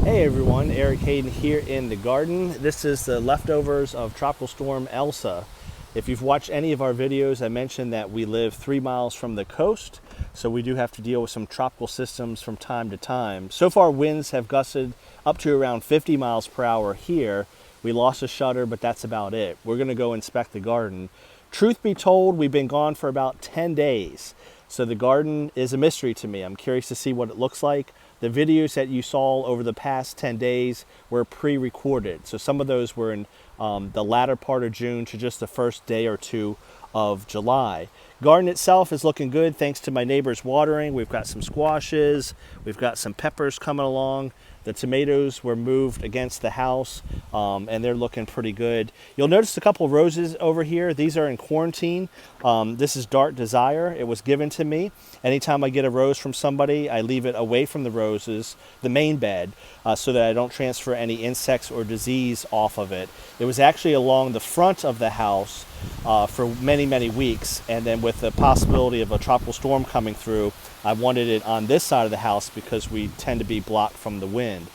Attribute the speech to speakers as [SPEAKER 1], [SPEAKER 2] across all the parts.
[SPEAKER 1] Hey everyone, Eric Hayden here in the garden. This is the leftovers of Tropical Storm Elsa. If you've watched any of our videos, I mentioned that we live 3 miles from the coast, so we do have to deal with some tropical systems from time to time. So far, winds have gusted up to around 50 miles per hour here. We lost a shutter, but that's about it. We're gonna go inspect the garden. Truth be told, we've been gone for about 10 days. So the garden is a mystery to me. I'm curious to see what it looks like. The videos that you saw over the past 10 days were pre-recorded. So some of those were in the latter part of June to just the first day or two of July. Garden itself is looking good thanks to my neighbor's watering. We've got some squashes, we've got some peppers coming along. The tomatoes were moved against the house and they're looking pretty good. You'll notice a couple of roses over here. These are in quarantine. This is Dark Desire. It was given to me. Anytime I get a rose from somebody, I leave it away from the roses, the main bed, so that I don't transfer any insects or disease off of it. It was actually along the front of the house for many, many weeks. And then with the possibility of a tropical storm coming through, I wanted it on this side of the house because we tend to be blocked from the wind.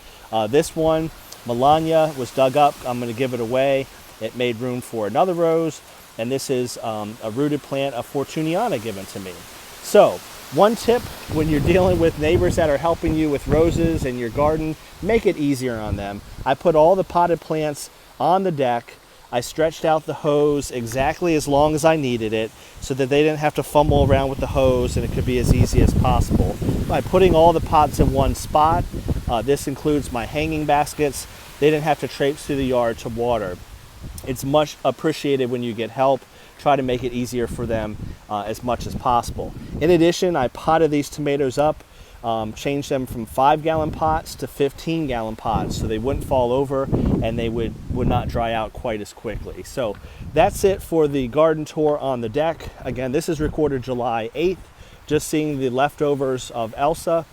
[SPEAKER 1] This one, Melania, was dug up. I'm going to give it away. It made room for another rose. And this is a rooted plant of Fortuniana given to me. So, one tip when you're dealing with neighbors that are helping you with roses in your garden, make it easier on them. I put all the potted plants on the deck. I stretched out the hose exactly as long as I needed it so that they didn't have to fumble around with the hose and it could be as easy as possible. By putting all the pots in one spot, this includes my hanging baskets, they didn't have to traipse through the yard to water. It's much appreciated when you get help. Try to make it easier for them as much as possible. In addition, I potted these tomatoes up, changed them from 5-gallon pots to 15-gallon pots so they wouldn't fall over and they would not dry out quite as quickly. So that's it for the garden tour on the deck. Again, this is recorded July 8th, just seeing the leftovers of Elsa.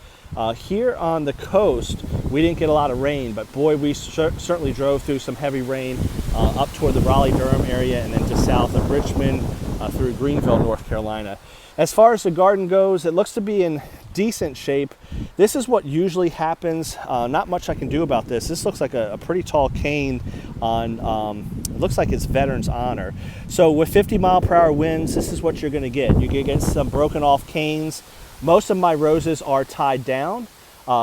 [SPEAKER 1] Here on the coast, we didn't get a lot of rain, but boy, we certainly drove through some heavy rain up toward the Raleigh-Durham area and then to south of Richmond through Greenville, North Carolina. As far as the garden goes, it looks to be in decent shape. This is what usually happens. Not much I can do about this. This looks like a pretty tall cane on, it looks like it's Veterans Honor. So with 50-mile-per-hour winds, this is what you're going to get. You're going to get some broken off canes. Most of my roses are tied down,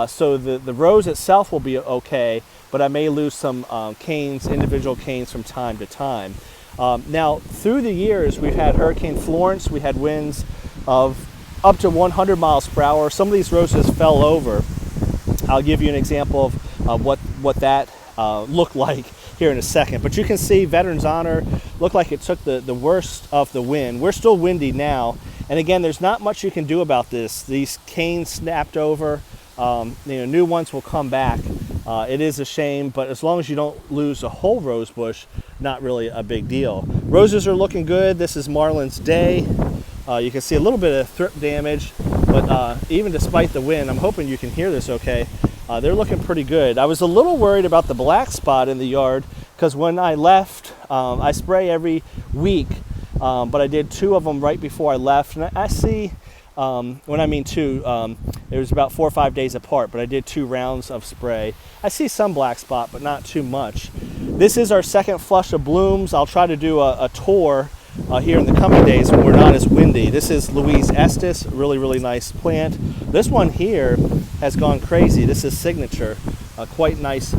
[SPEAKER 1] so the rose itself will be okay, but I may lose some canes, individual canes from time to time. Now, through the years, we've had Hurricane Florence. We had winds of up to 100 miles per hour. Some of these roses fell over. I'll give you an example of what that looked like here in a second. But you can see Veterans Honor looked like it took the worst of the wind. We're still windy now. And again, there's not much you can do about this. These canes snapped over. New ones will come back. It is a shame, but as long as you don't lose a whole rose bush, not really a big deal. Roses are looking good. This is Marlin's Day. You can see a little bit of thrip damage, but even despite the wind, I'm hoping you can hear this okay. They're looking pretty good. I was a little worried about the black spot in the yard because when I left, I spray every week. But I did 2 of them right before I left. And I see, when I mean 2, it was about 4 or 5 days apart, but I did 2 rounds of spray. I see some black spot, but not too much. This is our second flush of blooms. I'll try to do a tour here in the coming days when we're not as windy. This is Louise Estes, really, really nice plant. This one here has gone crazy. This is Signature, a quite nice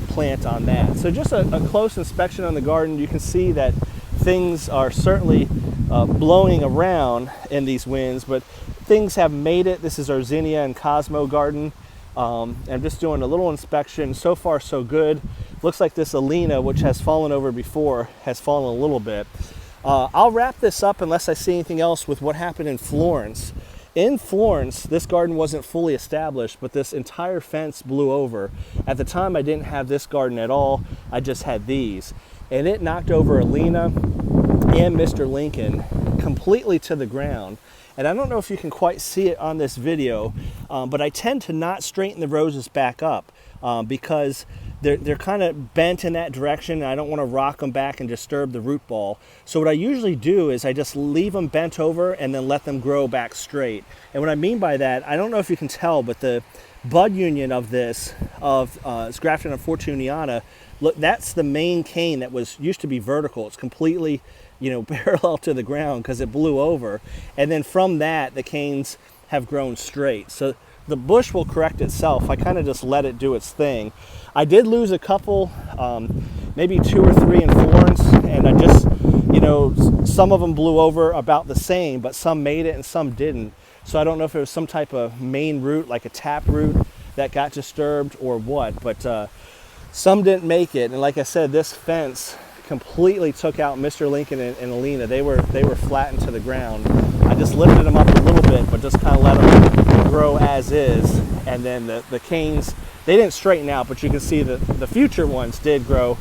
[SPEAKER 1] plant on that. So just a close inspection on the garden. You can see that things are certainly blowing around in these winds, but things have made it. This is our Zinnia and Cosmo garden. I'm just doing a little inspection. So far, so good. Looks like this Alina, which has fallen over before, has fallen a little bit. I'll wrap this up unless I see anything else with what happened in Florence. In Florence, this garden wasn't fully established, but this entire fence blew over. At the time, I didn't have this garden at all. I just had these. And it knocked over Alina and Mr. Lincoln completely to the ground. And I don't know if you can quite see it on this video, but I tend to not straighten the roses back up because they're kind of bent in that direction, and I don't want to rock them back and disturb the root ball. So what I usually do is I just leave them bent over and then let them grow back straight. And what I mean by that, I don't know if you can tell, but the bud union of this of it's grafted on Fortuniana. Look, that's the main cane that used to be vertical. It's completely, you know, parallel to the ground because it blew over. And then from that, the canes have grown straight. So the bush will correct itself. I kind of just let it do its thing. I did lose a couple, maybe 2 or 3 in Florence, and I just, you know, some of them blew over about the same, but some made it and some didn't. So I don't know if it was some type of main root, like a tap root, that got disturbed or what, but some didn't make it. And like I said, this fence completely took out Mr. Lincoln and Alina. They were flattened to the ground. I just lifted them up a little bit, but just kind of let them grow as is. And then the canes, they didn't straighten out, but you can see that the future ones did grow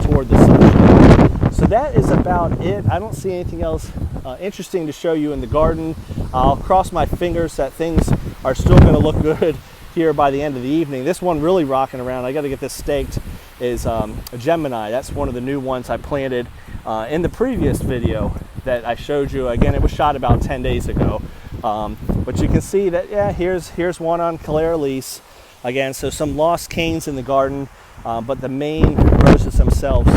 [SPEAKER 1] toward the sunshine. So that is about it. I don't see anything else interesting to show you in the garden. I'll cross my fingers that things are still going to look good here by the end of the evening. This one really rocking around. I got to get this staked. Is a Gemini. That's one of the new ones I planted in the previous video that I showed you. Again, it was shot about 10 days ago. But you can see that, yeah, here's one on Calera lease. Again, so some lost canes in the garden, but the main roses themselves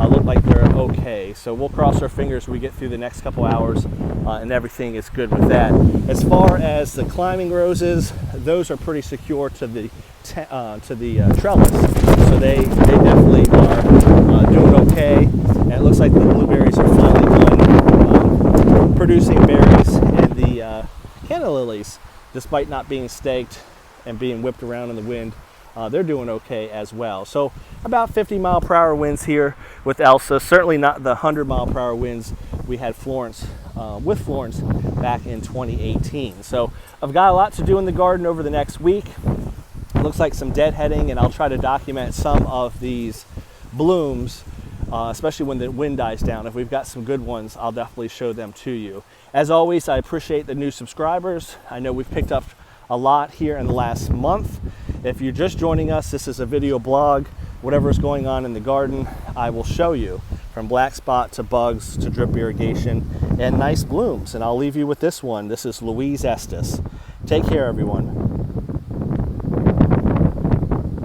[SPEAKER 1] look like they're okay. So we'll cross our fingers we get through the next couple hours and everything is good with that. As far as the climbing roses, those are pretty secure to the trellis. So they definitely are doing okay. And it looks like the blueberries are finally done producing berries, and the canna lilies, despite not being staked and being whipped around in the wind, they're doing okay as well. So about 50-mile-per-hour winds here with Elsa. Certainly not the 100-mile-per-hour winds we had with Florence back in 2018. So I've got a lot to do in the garden over the next week. It looks like some deadheading, and I'll try to document some of these blooms, especially when the wind dies down. If we've got some good ones, I'll definitely show them to you. As always, I appreciate the new subscribers. I know we've picked up a lot here in the last month. If you're just joining us, this is a video blog. Whatever's going on in the garden, I will show you, from black spot to bugs to drip irrigation and nice blooms. And I'll leave you with this one. This is Louise Estes. Take care, everyone.